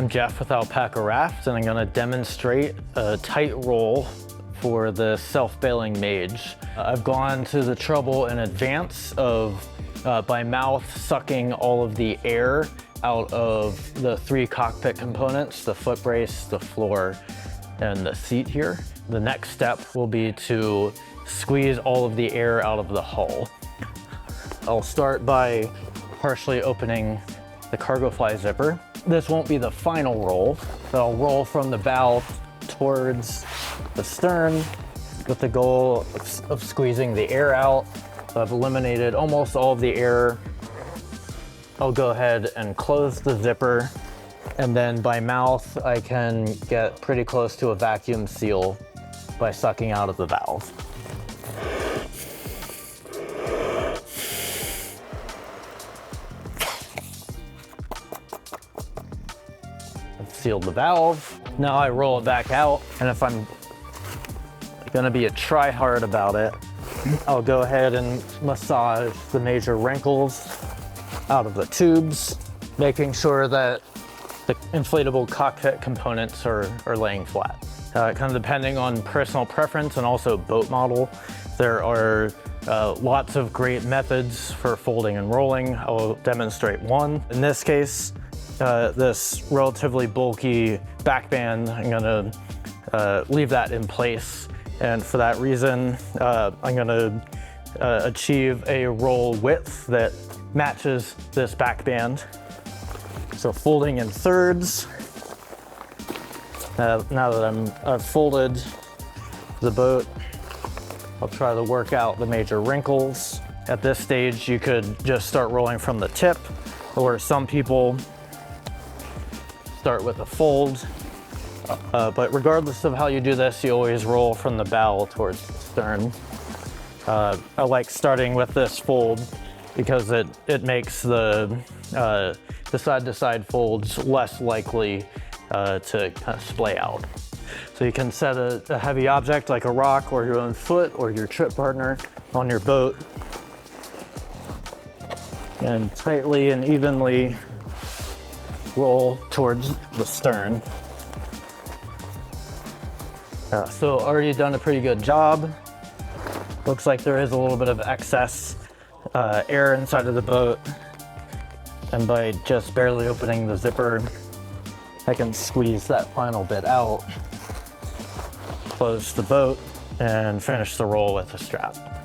Jeff with Alpacka Raft, and I'm going to demonstrate a tight roll for the self-bailing mage. I've gone to the trouble in advance of, by mouth, sucking all of the air out of the 3 cockpit components, the foot brace, the floor, and the seat here. The next step will be to squeeze all of the air out of the hull. I'll start by partially opening the cargo fly zipper. This won't be the final roll, but I'll roll from the bow towards the stern with the goal of squeezing the air out. I've eliminated almost all of the air. I'll go ahead and close the zipper, and then by mouth I can get pretty close to a vacuum seal by sucking out of the valve. I've sealed the valve. Now I roll it back out, and if I'm gonna be a try-hard about it, I'll go ahead and massage the major wrinkles out of the tubes, making sure that the inflatable cockpit components are laying flat. Kind of depending on personal preference and also boat model, there are lots of great methods for folding and rolling. I'll demonstrate one. In this case, this relatively bulky back band, I'm gonna leave that in place. And for that reason, I'm gonna achieve a roll width that matches this back band. So folding in thirds. Now that I've folded the boat, I'll try to work out the major wrinkles. At this stage, you could just start rolling from the tip, or some people start with a fold. But regardless of how you do this, you always roll from the bow towards the stern. I like starting with this fold because it makes the side-to-side folds less likely to kind of splay out. So you can set a heavy object like a rock or your own foot or your trip partner on your boat and tightly and evenly roll towards the stern. So already done a pretty good job. Looks like there is a little bit of excess air inside of the boat. And by just barely opening the zipper, I can squeeze that final bit out, close the boat, and finish the roll with a strap.